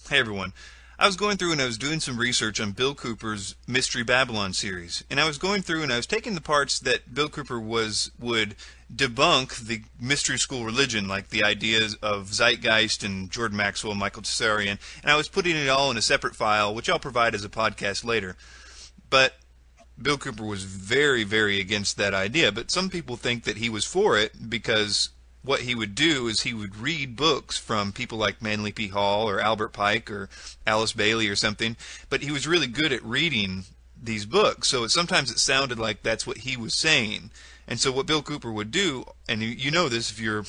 Hey everyone. I was going through and I was doing some research on Bill Cooper's Mystery Babylon series. And I was going through and I was taking the parts that Bill Cooper would debunk the mystery school religion, like the ideas of Zeitgeist and Jordan Maxwell and Michael Tsarian, and I was putting it all in a separate file, which I'll provide as a podcast later. But Bill Cooper was very, very against that idea, but some people think that he was for it because what he would do is he would read books from people like Manly P. Hall or Albert Pike or Alice Bailey or something, but he was really good at reading these books, so sometimes it sounded like that's what he was saying. And so what Bill Cooper would do, and you know this if you're,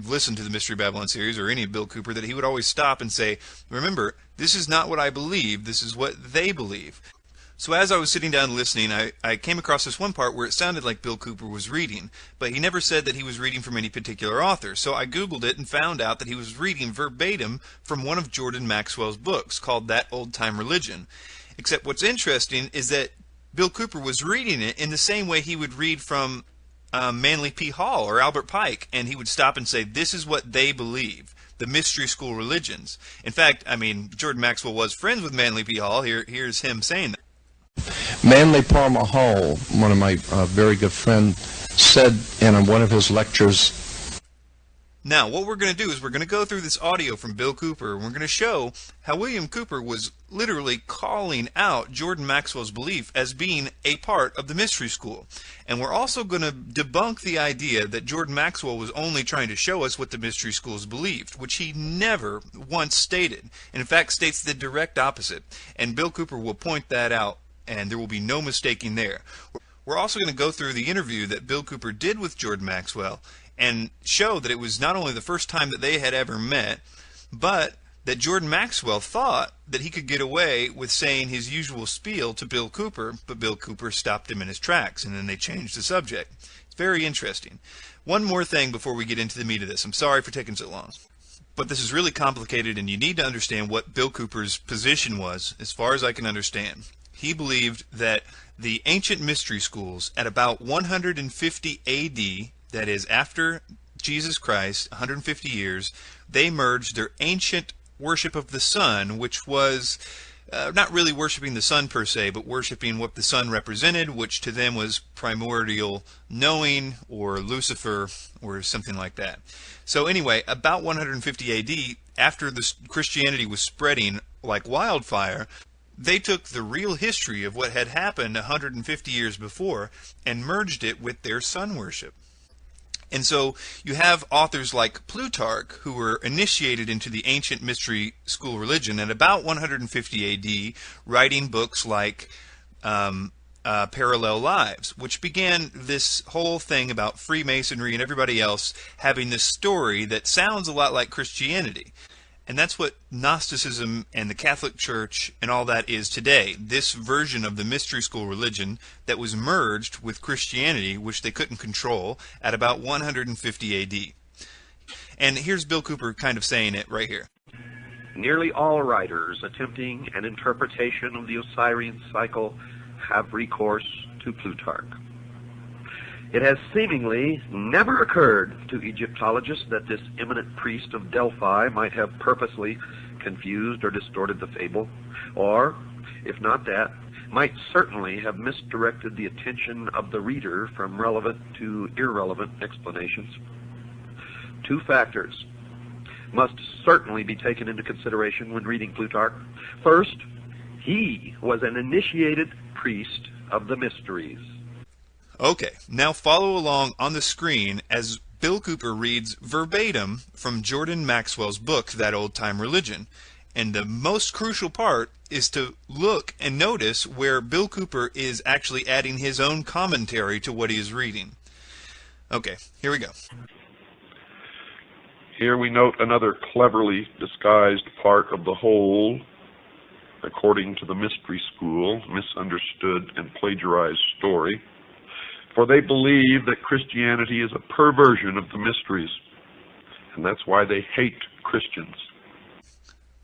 listened to the Mystery Babylon series or any of Bill Cooper, that he would always stop and say, remember, this is not what I believe, this is what they believe. So as I was sitting down listening, I came across this one part where it sounded like Bill Cooper was reading, but he never said that he was reading from any particular author. So I Googled it and found out that he was reading verbatim from one of Jordan Maxwell's books called That Old Time Religion. Except what's interesting is that Bill Cooper was reading it in the same way he would read from Manly P. Hall or Albert Pike, and he would stop and say, this is what they believe. The mystery school religions. In fact, Jordan Maxwell was friends with Manly P. Hall. Here's him saying that. Manly Palmer Hall, one of my very good friends, said in one of his lectures. Now, what we're going to do is we're going to go through this audio from Bill Cooper, and we're going to show how William Cooper was literally calling out Jordan Maxwell's belief as being a part of the mystery school. And we're also going to debunk the idea that Jordan Maxwell was only trying to show us what the mystery schools believed, which he never once stated, and in fact states the direct opposite. And Bill Cooper will point that out, and there will be no mistaking there. We're also going to go through the interview that Bill Cooper did with Jordan Maxwell and show that it was not only the first time that they had ever met, but that Jordan Maxwell thought that he could get away with saying his usual spiel to Bill Cooper, but Bill Cooper stopped him in his tracks, and then they changed the subject. It's very interesting. One more thing before we get into the meat of this. I'm sorry for taking so long. But this is really complicated, and you need to understand what Bill Cooper's position was, as far as I can understand. He believed that the ancient mystery schools at about 150 AD, that is after Jesus Christ, 150 years, they merged their ancient worship of the sun, which was not really worshiping the sun per se, but worshiping what the sun represented, which to them was primordial knowing or Lucifer or something like that. So anyway, about 150 AD, after the Christianity was spreading like wildfire, they took the real history of what had happened 150 years before and merged it with their sun worship. And so you have authors like Plutarch who were initiated into the ancient mystery school religion at about 150 AD, writing books like Parallel Lives, which began this whole thing about Freemasonry and everybody else having this story that sounds a lot like Christianity. And that's what Gnosticism and the Catholic Church and all that is today. This version of the mystery school religion that was merged with Christianity, which they couldn't control, at about 150 AD. And here's Bill Cooper kind of saying it right here. Nearly all writers attempting an interpretation of the Osirian cycle have recourse to Plutarch. It has seemingly never occurred to Egyptologists that this eminent priest of Delphi might have purposely confused or distorted the fable, or, if not that, might certainly have misdirected the attention of the reader from relevant to irrelevant explanations. Two factors must certainly be taken into consideration when reading Plutarch. First, he was an initiated priest of the mysteries. Okay, now follow along on the screen as Bill Cooper reads verbatim from Jordan Maxwell's book, That Old Time Religion. And the most crucial part is to look and notice where Bill Cooper is actually adding his own commentary to what he is reading. Okay, here we go. Here we note another cleverly disguised part of the whole, according to the mystery school, misunderstood and plagiarized story. For they believe that Christianity is a perversion of the mysteries, and that's why they hate Christians.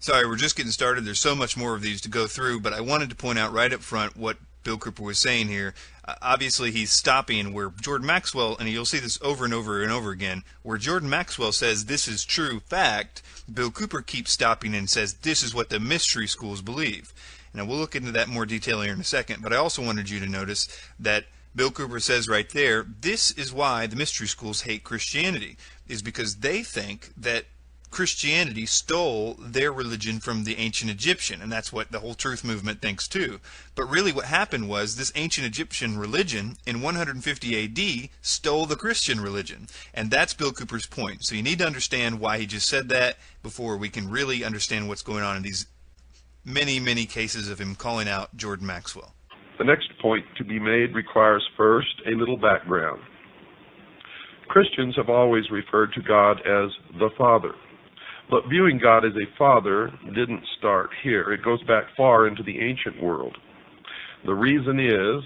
Sorry, we're just getting started. There's so much more of these to go through, but I wanted to point out right up front what Bill Cooper was saying here. Obviously, he's stopping where Jordan Maxwell, and you'll see this over and over and over again, where Jordan Maxwell says this is true fact, Bill Cooper keeps stopping and says this is what the mystery schools believe. Now, we'll look into that more detail here in a second, but I also wanted you to notice that Bill Cooper says right there, this is why the mystery schools hate Christianity, is because they think that Christianity stole their religion from the ancient Egyptian, and that's what the whole truth movement thinks too. But really what happened was this ancient Egyptian religion in 150 AD stole the Christian religion, and that's Bill Cooper's point. So you need to understand why he just said that before we can really understand what's going on in these many, many cases of him calling out Jordan Maxwell. The next point to be made requires first a little background. Christians have always referred to God as the Father. But viewing God as a father didn't start here. It goes back far into the ancient world. The reason is,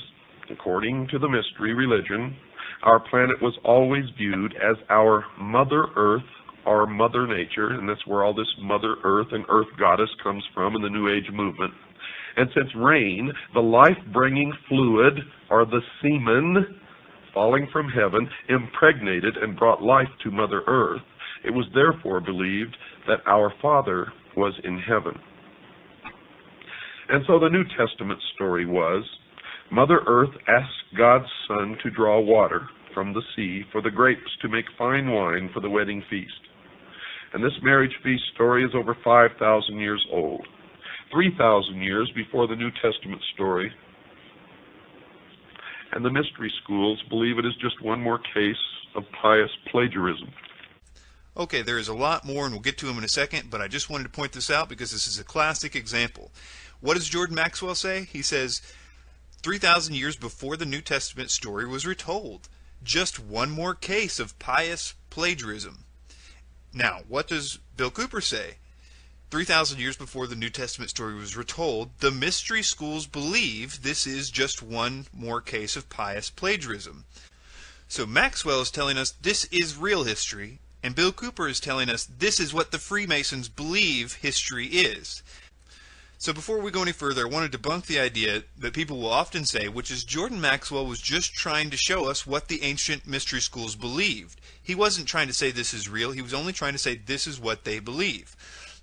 according to the mystery religion, our planet was always viewed as our Mother Earth, our Mother Nature, and that's where all this Mother Earth and Earth Goddess comes from in the New Age movement. And since rain, the life-bringing fluid, or the semen, falling from heaven, impregnated and brought life to Mother Earth, it was therefore believed that our Father was in heaven. And so the New Testament story was, Mother Earth asked God's Son to draw water from the sea for the grapes to make fine wine for the wedding feast. And this marriage feast story is over 5,000 years old, 3,000 years before the New Testament story. And the mystery schools believe it is just one more case of pious plagiarism. Okay, there is a lot more, and we'll get to them in a second, but I just wanted to point this out because this is a classic example. What does Jordan Maxwell say? He says, 3,000 years before the New Testament story was retold. Just one more case of pious plagiarism. Now, what does Bill Cooper say? 3,000 years before the New Testament story was retold, the mystery schools believe this is just one more case of pious plagiarism. So Maxwell is telling us this is real history, and Bill Cooper is telling us this is what the Freemasons believe history is. So before we go any further, I want to debunk the idea that people will often say, which is Jordan Maxwell was just trying to show us what the ancient mystery schools believed. He wasn't trying to say this is real, he was only trying to say this is what they believe.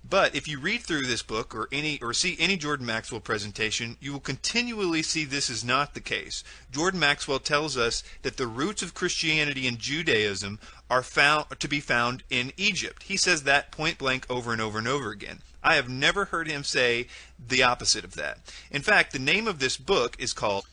But if you read through this book or see any Jordan Maxwell presentation, you will continually see this is not the case. Jordan Maxwell tells us that the roots of Christianity and Judaism are to be found in Egypt. He says that point blank over and over and over again. I have never heard him say the opposite of that. In fact, the name of this book is called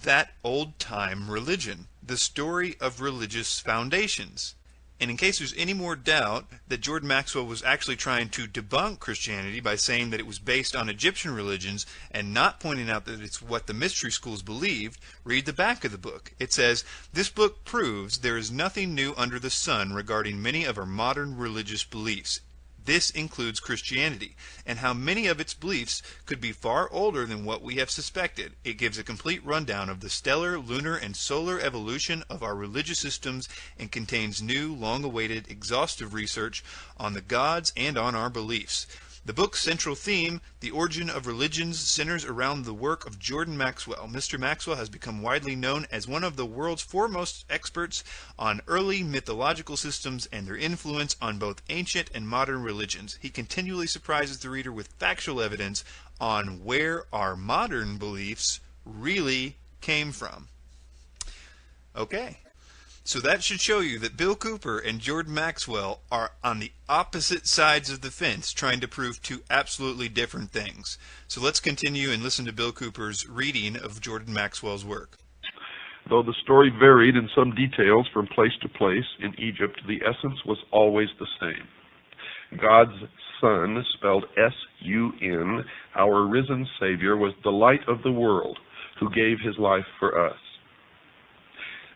That Old Time Religion, The Story of Religious Foundations. And in case there's any more doubt that Jordan Maxwell was actually trying to debunk Christianity by saying that it was based on Egyptian religions and not pointing out that it's what the mystery schools believed, read the back of the book. It says, "This book proves there is nothing new under the sun regarding many of our modern religious beliefs. This includes Christianity, and how many of its beliefs could be far older than what we have suspected. It gives a complete rundown of the stellar, lunar, and solar evolution of our religious systems and contains new, long-awaited, exhaustive research on the gods and on our beliefs. The book's central theme, the origin of religions, centers around the work of Jordan Maxwell. Mr. Maxwell has become widely known as one of the world's foremost experts on early mythological systems and their influence on both ancient and modern religions. He continually surprises the reader with factual evidence on where our modern beliefs really came from." Okay. So that should show you that Bill Cooper and Jordan Maxwell are on the opposite sides of the fence trying to prove two absolutely different things. So let's continue and listen to Bill Cooper's reading of Jordan Maxwell's work. Though the story varied in some details from place to place in Egypt, the essence was always the same. God's Son, spelled S-U-N, our risen Savior, was the light of the world, who gave his life for us.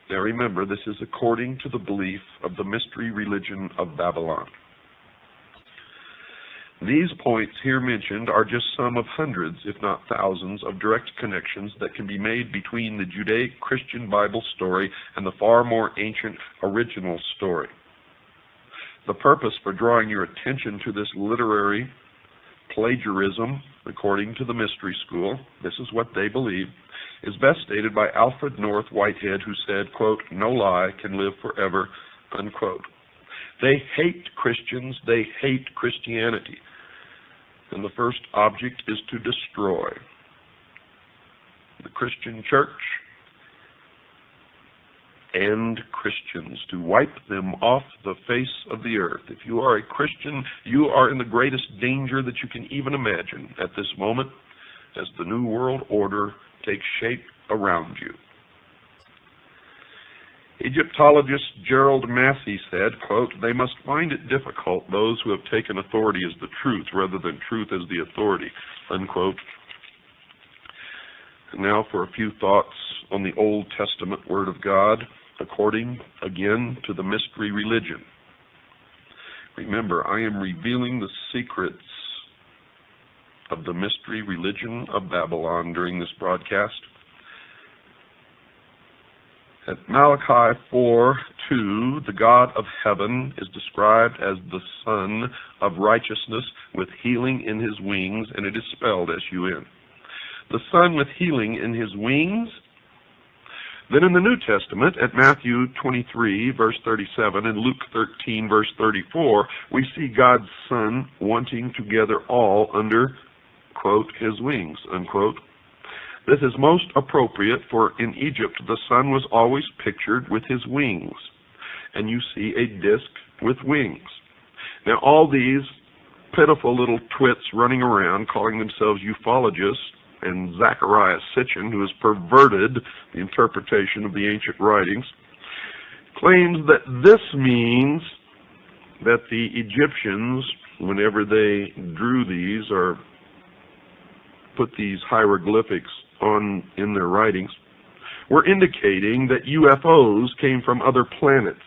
Now remember, this is according to the belief of the mystery religion of Babylon. These points here mentioned are just some of hundreds, if not thousands, of direct connections that can be made between the Judaic-Christian Bible story and the far more ancient original story. The purpose for drawing your attention to this literary plagiarism, according to the mystery school, this is what they believe, is best stated by Alfred North Whitehead, who said, quote, "No lie can live forever," unquote. They hate Christians, they hate Christianity, and the first object is to destroy the Christian church and Christians, to wipe them off the face of the earth. If you are a Christian, you are in the greatest danger that you can even imagine at this moment as the New World Order takes shape around you. Egyptologist Gerald Massey said, quote, "They must find it difficult, those who have taken authority as the truth rather than truth as the authority," unquote. And now for a few thoughts on the Old Testament Word of God, according, again, to the mystery religion. Remember, I am revealing the secrets of the mystery religion of Babylon during this broadcast. At Malachi 4:2, the God of heaven is described as the Son of righteousness with healing in his wings, and it is spelled S-U-N. The Son with healing in his wings. Then in the New Testament, at Matthew 23, verse 37, and Luke 13, verse 34, we see God's Son wanting to gather all under, quote, his wings, unquote. This is most appropriate, for in Egypt the Son was always pictured with his wings, and you see a disc with wings. Now all these pitiful little twits running around calling themselves ufologists, and Zachariah Sitchin, who has perverted the interpretation of the ancient writings, claims that this means that the Egyptians, whenever they drew these or put these hieroglyphics on in their writings, were indicating that UFOs came from other planets,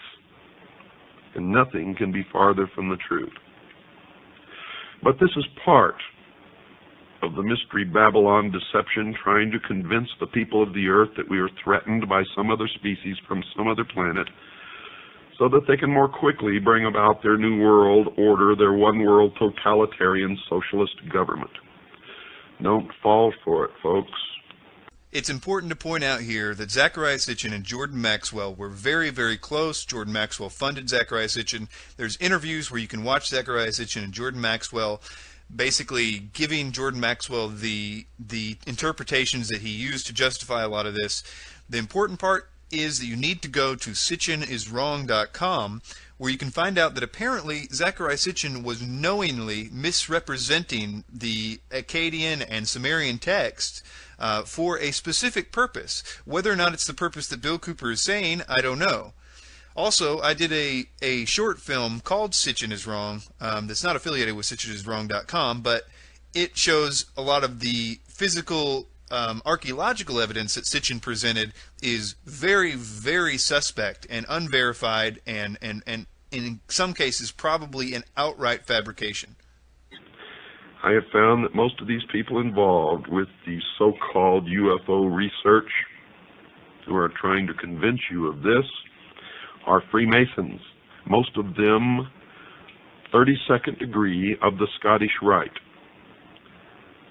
and nothing can be farther from the truth. But this is part of the mystery Babylon deception, trying to convince the people of the earth that we are threatened by some other species from some other planet, so that they can more quickly bring about their new world order, their one world totalitarian socialist government. Don't fall for it, folks. It's important to point out here that Zachariah Sitchin and Jordan Maxwell were very, very close. Jordan Maxwell funded Zachariah Sitchin. There's interviews where you can watch Zachariah Sitchin and Jordan Maxwell basically giving Jordan Maxwell the interpretations that he used to justify a lot of this. The important part is that you need to go to sitchiniswrong.com, where you can find out that apparently Zachariah Sitchin was knowingly misrepresenting the Akkadian and Sumerian text for a specific purpose. Whether or not it's the purpose that Bill Cooper is saying, I don't know. Also, I did a short film called Sitchin is Wrong that's not affiliated with sitchiniswrong.com, but it shows a lot of the physical archaeological evidence that Sitchin presented is very, very suspect and unverified, and in some cases probably an outright fabrication. I have found that most of these people involved with the so-called UFO research who are trying to convince you of this are Freemasons, most of them 32nd degree of the Scottish Rite.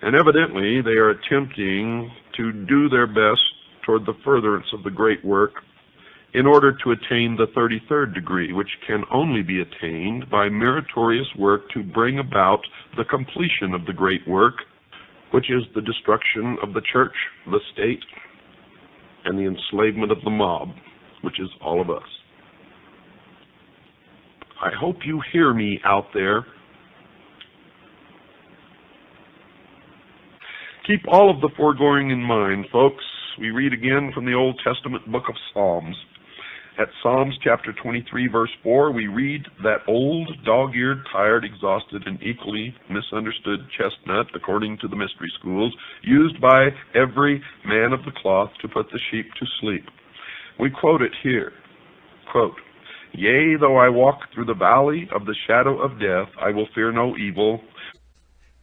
And evidently they are attempting to do their best toward the furtherance of the great work in order to attain the 33rd degree, which can only be attained by meritorious work to bring about the completion of the great work, which is the destruction of the church, the state, and the enslavement of the mob, which is all of us. I hope you hear me out there. Keep all of the foregoing in mind, folks. We read again from the Old Testament book of Psalms. At Psalms chapter 23, verse 4, we read that old, dog-eared, tired, exhausted, and equally misunderstood chestnut, according to the mystery schools, used by every man of the cloth to put the sheep to sleep. We quote it here, quote, "Yea, though I walk through the valley of the shadow of death, I will fear no evil."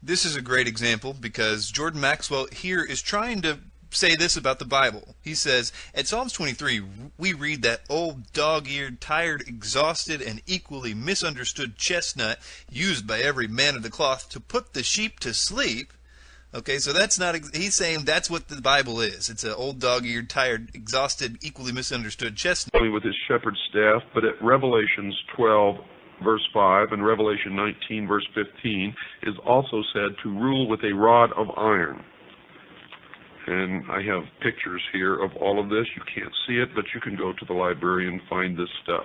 This is a great example because Jordan Maxwell here is trying to say this about the Bible. He says, at Psalms 23, we read that old, dog-eared, tired, exhausted, and equally misunderstood chestnut used by every man of the cloth to put the sheep to sleep. Okay, so that's not, he's saying that's what the Bible is. It's an old dog-eared, tired, exhausted, equally misunderstood chestnut. Only with his shepherd staff, but at Revelations 12, verse 5, and Revelation 19, verse 15, is also said to rule with a rod of iron. And I have pictures here of all of this. You can't see it, but you can go to the library and find this stuff.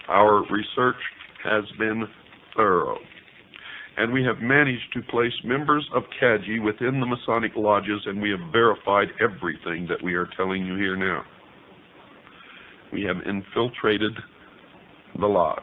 Our research has been thorough, and we have managed to place members of CAGI within the Masonic lodges, and we have verified everything that we are telling you here now. We have infiltrated the lodge.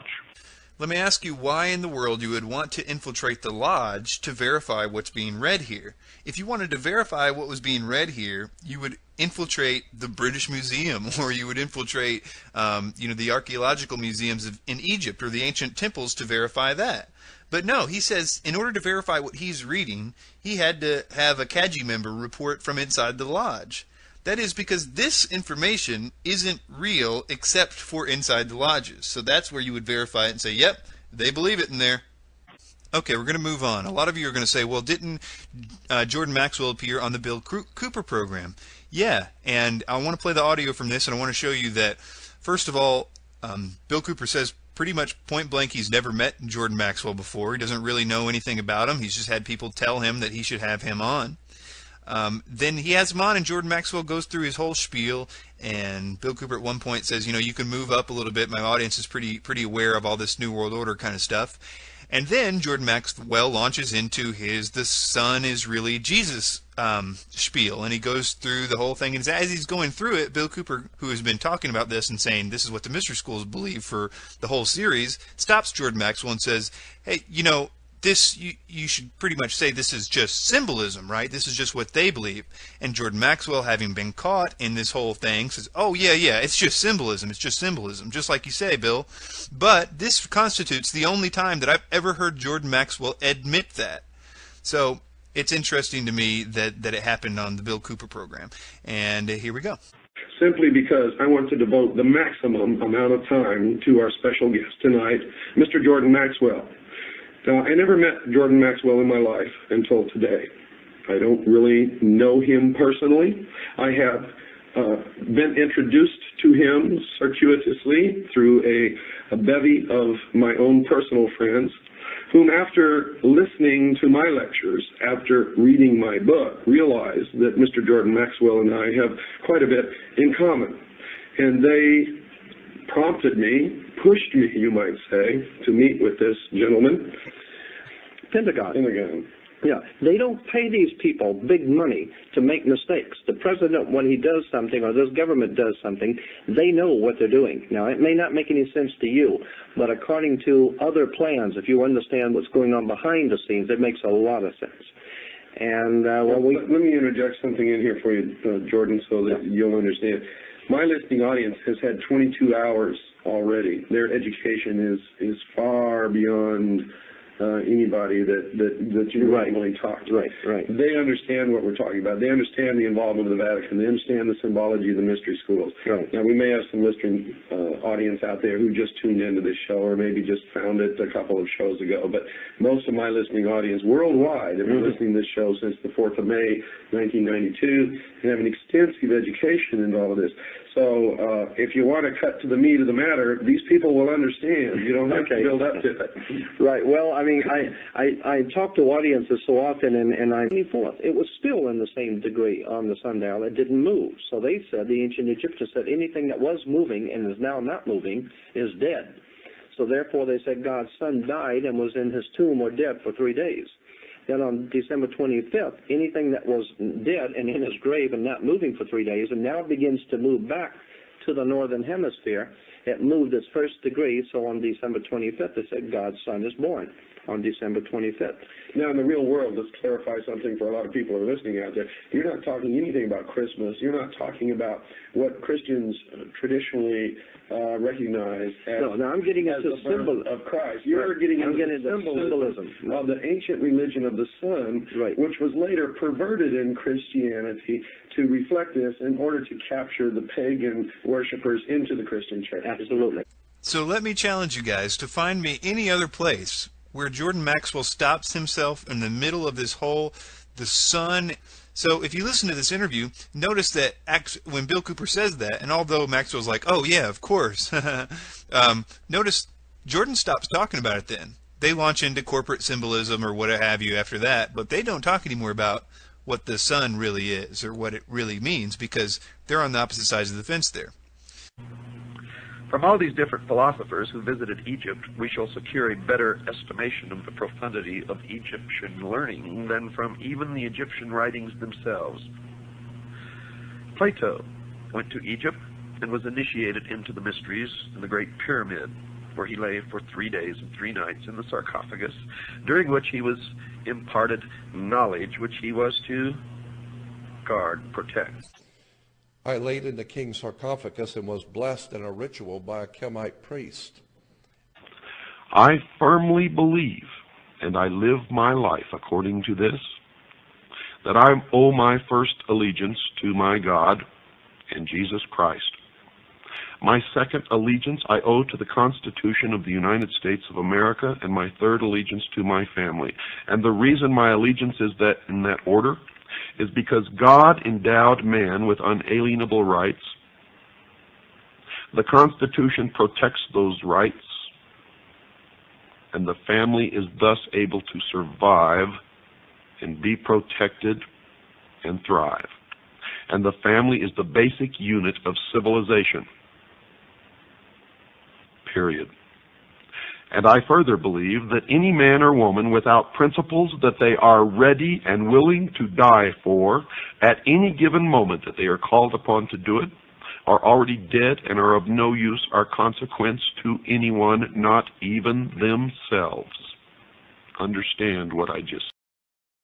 Let me ask you why in the world you would want to infiltrate the lodge to verify what's being read here. If you wanted to verify what was being read here, you would infiltrate the British Museum, or you would infiltrate the archaeological museums in Egypt or the ancient temples to verify that. But no, he says in order to verify what he's reading, he had to have a CAGI member report from inside the lodge. That is because this information isn't real except for inside the lodges. So that's where you would verify it and say, yep, they believe it in there. Okay, we're going to move on. A lot of you are going to say, well, didn't Jordan Maxwell appear on the Bill Cooper program? Yeah, and I want to play the audio from this, and I want to show you that, first of all, Bill Cooper says pretty much point blank he's never met Jordan Maxwell before. He doesn't really know anything about him. He's just had people tell him that he should have him on. Then he has him on, and Jordan Maxwell goes through his whole spiel, and Bill Cooper at one point says, you can move up a little bit. My audience is pretty aware of all this New World Order kind of stuff. And then Jordan Maxwell launches into his "the Son is really Jesus" spiel, and he goes through the whole thing. And as he's going through it, Bill Cooper, who has been talking about this and saying this is what the mystery schools believe for the whole series, stops Jordan Maxwell and says, hey, this, you should pretty much say this is just symbolism, right? This is just what they believe. And Jordan Maxwell, having been caught in this whole thing, says, oh, yeah, it's just symbolism. It's just symbolism, just like you say, Bill. But this constitutes the only time that I've ever heard Jordan Maxwell admit that. So it's interesting to me that it happened on the Bill Cooper program. And here we go. Simply because I want to devote the maximum amount of time to our special guest tonight, Mr. Jordan Maxwell. Now, I never met Jordan Maxwell in my life until today. I don't really know him personally. I have been introduced to him circuitously through a bevy of my own personal friends, whom after listening to my lectures, after reading my book, realized that Mr. Jordan Maxwell and I have quite a bit in common. And they prompted me, pushed me, you might say, to meet with this gentleman. Pentagon. Yeah, they don't pay these people big money to make mistakes. The president, when he does something, or this government does something, they know what they're doing. Now, it may not make any sense to you, but according to other plans, if you understand what's going on behind the scenes, it makes a lot of sense. And let me interject something in here for you, Jordan, so that you'll understand. My listening audience has had 22 hours already. Their education is far beyond anybody that you normally talk to. Right. They understand what we're talking about. They understand the involvement of the Vatican. They understand the symbology of the mystery schools. Right. Now, we may have some listening audience out there who just tuned into this show or maybe just found it a couple of shows ago, but most of my listening audience worldwide have been listening to this show since the 4th of May, 1992, and have an extensive education in all of this. So if you want to cut to the meat of the matter, these people will understand. You don't have to build up to it. Right. Well, I mean, I talk to audiences so often, and I it was still in the same degree on the sundial. It didn't move. So they said, the ancient Egyptians said, anything that was moving and is now not moving is dead. So therefore they said God's son died and was in his tomb or dead for 3 days. Then on December 25th, anything that was dead and in his grave and not moving for 3 days, and now begins to move back to the northern hemisphere, it moved its first degree. So on December 25th, they said God's son is born on December 25th. Now, in the real world, let's clarify something for a lot of people who are listening out there. You're not talking anything about Christmas. You're not talking about what Christians traditionally recognize as, I'm getting as into the birth of Christ. You're getting into symbolism of the ancient religion of the sun, which was later perverted in Christianity to reflect this in order to capture the pagan worshipers into the Christian church. Absolutely. So let me challenge you guys to find me any other place where Jordan Maxwell stops himself in the middle of this whole the Son. So if you listen to this interview, notice that when Bill Cooper says that, and although Maxwell's like, oh yeah, of course, notice Jordan stops talking about it then. They launch into corporate symbolism or what have you after that, but they don't talk anymore about what the Son really is or what it really means, because they're on the opposite sides of the fence there. From all these different philosophers who visited Egypt, we shall secure a better estimation of the profundity of Egyptian learning than from even the Egyptian writings themselves. Plato went to Egypt and was initiated into the mysteries in the Great Pyramid, where he lay for 3 days and 3 nights in the sarcophagus, during which he was imparted knowledge which he was to guard, protect. I laid in the king's sarcophagus and was blessed in a ritual by a Chemite priest. I firmly believe, and I live my life according to this, that I owe my first allegiance to my God and Jesus Christ. My second allegiance I owe to the Constitution of the United States of America, and my third allegiance to my family. And the reason my allegiance is that in that order is because God endowed man with unalienable rights. The Constitution protects those rights, and the family is thus able to survive and be protected and thrive. And the family is the basic unit of civilization. Period. And I further believe that any man or woman without principles that they are ready and willing to die for at any given moment that they are called upon to do it are already dead and are of no use or consequence to anyone, not even themselves. Understand what I just